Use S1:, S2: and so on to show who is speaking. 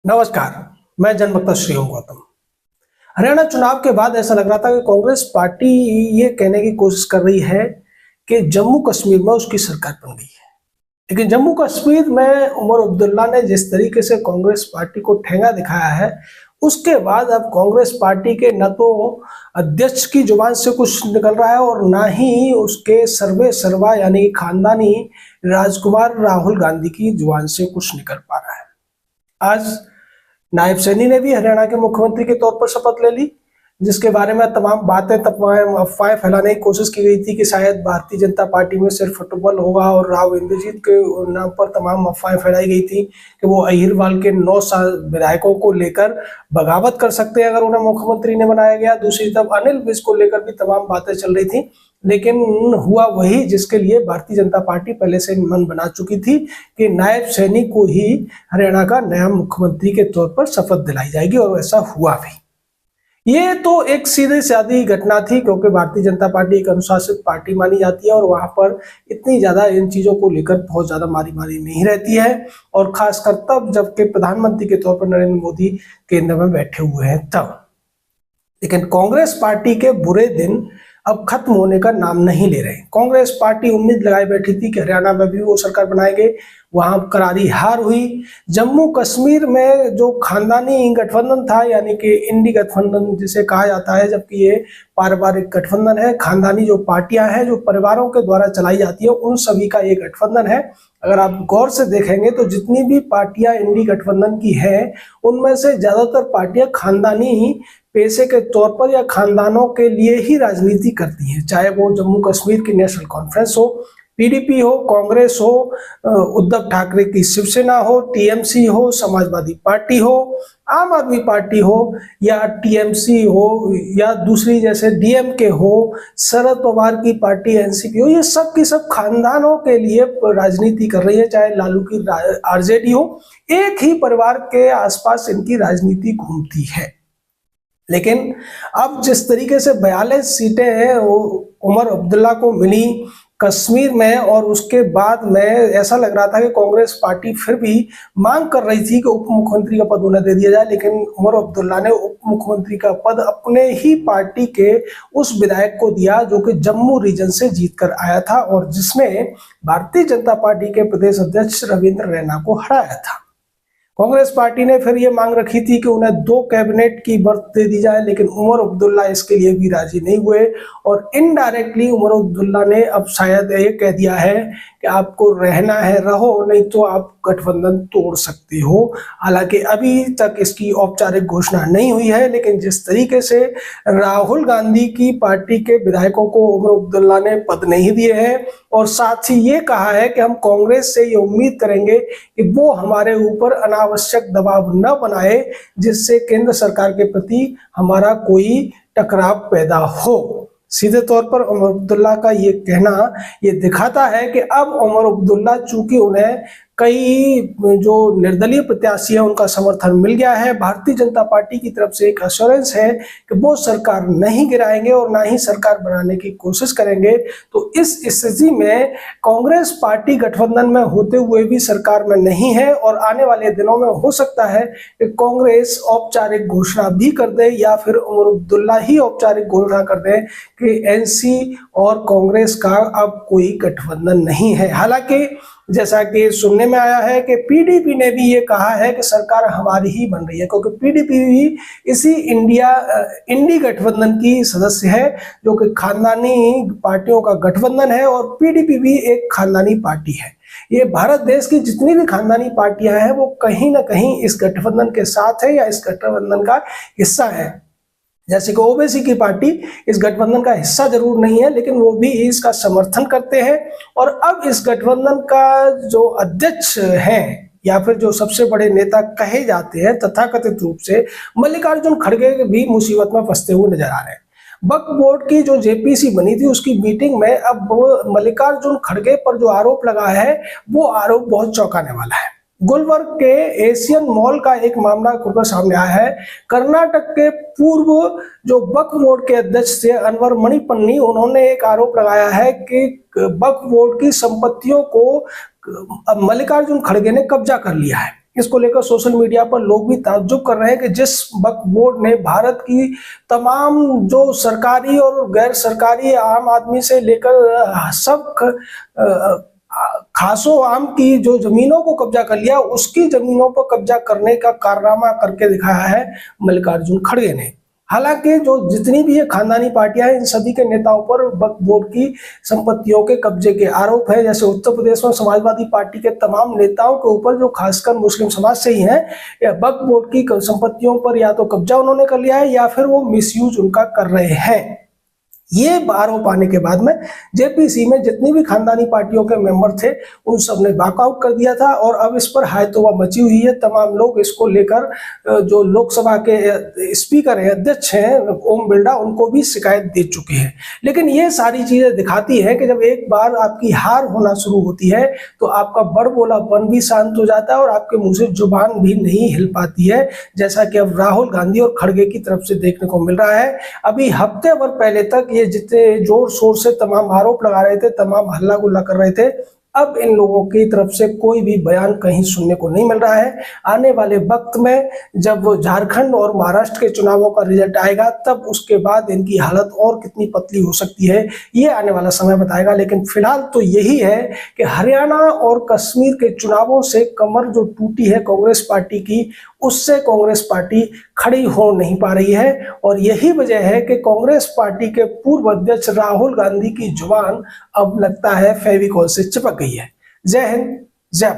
S1: नमस्कार। मैं जनवक्ता श्री ओम गौतम। हरियाणा चुनाव के बाद ऐसा लग रहा था कि कांग्रेस पार्टी ये कहने की कोशिश कर रही है कि जम्मू कश्मीर में उसकी सरकार बन गई है। लेकिन जम्मू कश्मीर में उमर अब्दुल्ला ने जिस तरीके से कांग्रेस पार्टी को ठेंगा दिखाया है, उसके बाद अब कांग्रेस पार्टी के न तो अध्यक्ष की जुबान से कुछ निकल रहा है और ना ही उसके सर्वे सर्वा यानी खानदानी राजकुमार राहुल गांधी की जुबान से कुछ निकल पा रहा है। आज नायब सैनी ने भी हरियाणा के मुख्यमंत्री के तौर पर शपथ ले ली, जिसके बारे में तमाम बातें अफवाहें फैलाने की कोशिश की गई थी कि शायद भारतीय जनता पार्टी में सिर्फ फुटबॉल होगा और राव इंद्रजीत के नाम पर तमाम अफवाहें फैलाई गई थी कि वो अहिरवाल के 9 विधायकों को लेकर बगावत कर सकते हैं अगर उन्हें मुख्यमंत्री ने बनाया गया। दूसरी तरफ अनिल विज को लेकर भी तमाम बातें चल रही थी, लेकिन हुआ वही जिसके लिए भारतीय जनता पार्टी पहले से मन बना चुकी थी कि नायब सैनी को ही हरियाणा का नया मुख्यमंत्री के तौर पर शपथ दिलाई जाएगी, और ऐसा हुआ भी। ये तो एक सीधी सादी घटना थी, क्योंकि भारतीय जनता पार्टी एक अनुशासित पार्टी मानी जाती है और वहां पर इतनी ज्यादा इन चीजों को लेकर बहुत ज्यादा मारी मारी नहीं रहती है, और खासकर तब जबकि प्रधानमंत्री के तौर पर नरेंद्र मोदी केंद्र में बैठे हुए हैं तब। लेकिन कांग्रेस पार्टी के बुरे दिन अब खत्म होने का नाम नहीं ले रहे। कांग्रेस पार्टी उम्मीद लगाए बैठी थी कि हरियाणा में भी वो सरकार बनाएंगे, वहां करारी हार हुई। जम्मू कश्मीर में जो खानदानी गठबंधन था, यानी कि इंडी गठबंधन जिसे कहा जाता है, जबकि ये पारिवारिक गठबंधन है। खानदानी जो पार्टियां हैं जो परिवारों के द्वारा चलाई जाती है, उन सभी का ये गठबंधन है। अगर आप गौर से देखेंगे तो जितनी भी पार्टियां इंडी गठबंधन की हैं, उनमें से ज्यादातर पार्टियां खानदानी ही पेशे के तौर पर या खानदानों के लिए ही राजनीति करती हैं, चाहे वो जम्मू कश्मीर की नेशनल कॉन्फ्रेंस हो, पीडीपी हो, कांग्रेस हो, उद्धव ठाकरे की शिवसेना हो, टीएमसी हो, समाजवादी पार्टी हो, आम आदमी पार्टी हो, या टीएमसी हो, या दूसरी जैसे डीएमके हो, शरद पवार की पार्टी एनसीपी हो। ये सब की सब खानदानों के लिए राजनीति कर रही है, चाहे लालू की आरजेडी हो। एक ही परिवार के आसपास इनकी राजनीति घूमती है। लेकिन अब जिस तरीके से 42 सीटें हैं उमर अब्दुल्ला को मिली कश्मीर में, और उसके बाद में ऐसा लग रहा था कि कांग्रेस पार्टी फिर भी मांग कर रही थी कि उप मुख्यमंत्री का पद उन्हें दे दिया जाए, लेकिन उमर अब्दुल्ला ने उप मुख्यमंत्री का पद अपने ही पार्टी के उस विधायक को दिया जो कि जम्मू रीजन से जीत कर आया था और जिसने भारतीय जनता पार्टी के प्रदेश अध्यक्ष रविंद्र रैना को हराया था। कांग्रेस पार्टी ने फिर ये मांग रखी थी कि उन्हें 2 कैबिनेट की बर्थ दे दी जाए, लेकिन उमर अब्दुल्ला इसके लिए भी राजी नहीं हुए, और इनडायरेक्टली उमर अब्दुल्ला ने अब शायद ये कह दिया है कि आपको रहना है रहो, नहीं तो आप गठबंधन तोड़ सकते हो। हालांकि अभी तक इसकी औपचारिक घोषणा नहीं हुई है, लेकिन जिस तरीके से राहुल गांधी की पार्टी के विधायकों को उमर अब्दुल्ला ने पद नहीं दिए हैं, और साथ ही ये कहा है कि हम कांग्रेस से ये उम्मीद करेंगे कि वो हमारे ऊपर अनावश्यक दबाव न बनाए, जिससे केंद्र सरकार के प्रति हमारा कोई टकराव पैदा हो। सीधे तौर पर उमर अब्दुल्ला का ये कहना ये दिखाता है कि अब उमर अब्दुल्ला चूंकि उन्हें कई जो निर्दलीय प्रत्याशी है उनका समर्थन मिल गया है, भारतीय जनता पार्टी की तरफ से एक एश्योरेंस है कि वो सरकार नहीं गिराएंगे और ना ही सरकार बनाने की कोशिश करेंगे, तो इस स्थिति में कांग्रेस पार्टी गठबंधन में होते हुए भी सरकार में नहीं है, और आने वाले दिनों में हो सकता है कि कांग्रेस औपचारिक घोषणा भी कर दे या फिर उमर अब्दुल्ला ही औपचारिक घोषणा कर दे कि एनसी और कांग्रेस का अब कोई गठबंधन नहीं है। हालांकि जैसा कि सुनने में आया है कि पीडीपी ने भी ये कहा है कि सरकार हमारी ही बन रही है, क्योंकि पीडीपी भी इसी इंडी गठबंधन की सदस्य है जो कि खानदानी पार्टियों का गठबंधन है, और पीडीपी भी एक खानदानी पार्टी है। ये भारत देश की जितनी भी खानदानी पार्टियां हैं वो कहीं ना कहीं इस गठबंधन के साथ है या इस गठबंधन का हिस्सा है। जैसे कि ओबीसी की पार्टी इस गठबंधन का हिस्सा जरूर नहीं है, लेकिन वो भी इसका समर्थन करते हैं। और अब इस गठबंधन का जो अध्यक्ष हैं या फिर जो सबसे बड़े नेता कहे जाते हैं तथाकथित रूप से, मल्लिकार्जुन खड़गे भी मुसीबत में फंसते हुए नजर आ रहे हैं। वक्फ बोर्ड की जो जेपीसी बनी थी उसकी मीटिंग में अब मल्लिकार्जुन खड़गे पर जो आरोप लगा है वो आरोप बहुत चौंकाने वाला है। गुलबर्ग के एशियन मॉल का एक मामला खुलकर सामने आया है। कर्नाटक के पूर्व जो वक्फ बोर्ड के अध्यक्ष थे अनवर मणिपन्नी, उन्होंने एक आरोप लगाया है कि वक्फ बोर्ड की संपत्तियों को मल्लिकार्जुन खड़गे ने कब्जा कर लिया है। इसको लेकर सोशल मीडिया पर लोग भी ताज्जुब कर रहे हैं कि जिस वक्त बोर्ड ने भारत की तमाम जो सरकारी और गैर सरकारी आम आदमी से लेकर सब खासो आम की जो जमीनों को कब्जा कर लिया, उसकी जमीनों पर कब्जा करने का कारनामा करके दिखाया है मल्लिकार्जुन खड़गे ने। हालांकि जो जितनी भी ये खानदानी पार्टियां हैं, इन सभी के नेताओं पर वक्फ बोर्ड की संपत्तियों के कब्जे के आरोप है। जैसे उत्तर प्रदेश में समाजवादी पार्टी के तमाम नेताओं के ऊपर, जो खासकर मुस्लिम समाज से ही हैं, वक्फ बोर्ड की संपत्तियों पर या तो कब्जा उन्होंने कर लिया है या फिर वो मिसयूज उनका कर रहे हैं। ये आरोप आने के बाद में जेपीसी में जितनी भी खानदानी पार्टियों के मेंबर थे, उन सब ने वॉकआउट कर दिया था और अब इस पर हायतोबा मची हुई है। तमाम लोग इसको लेकर जो लोकसभा के स्पीकर हैं, अध्यक्ष हैं ओम बिरला, उनको भी शिकायत दे चुके हैं। लेकिन ये सारी चीजें दिखाती है कि जब एक बार आपकी हार होना शुरू होती है तो आपका बड़बोलापन भी शांत हो जाता है और आपके मुंह से जुबान भी नहीं हिल पाती है, जैसा कि अब राहुल गांधी और खड़गे की तरफ से देखने को मिल रहा है। अभी हफ्ते भर पहले तक ये जितने जोर शोर से तमाम आरोप लगा रहे थे, तमाम हल्ला गुल्ला कर रहे थे, अब इन लोगों की तरफ से कोई भी बयान कहीं सुनने को नहीं मिल रहा है। आने वाले वक्त में जब झारखंड और महाराष्ट्र के चुनावों का रिजल्ट आएगा, तब उसके बाद इनकी हालत और कितनी पतली हो सकती है, ये आने वाला समय बताएगा। लेकिन फिलहाल तो यही है कि हरियाणा और कश्मीर के चुनावों से कमर जो टूटी है कांग्रेस पार्टी की, उससे कांग्रेस पार्टी खड़ी हो नहीं पा रही है। और यही वजह है कि कांग्रेस पार्टी के पूर्व अध्यक्ष राहुल गांधी की जुबान अब लगता है फेविकॉल से चिपक गई है। जय हिंद, जय भारत।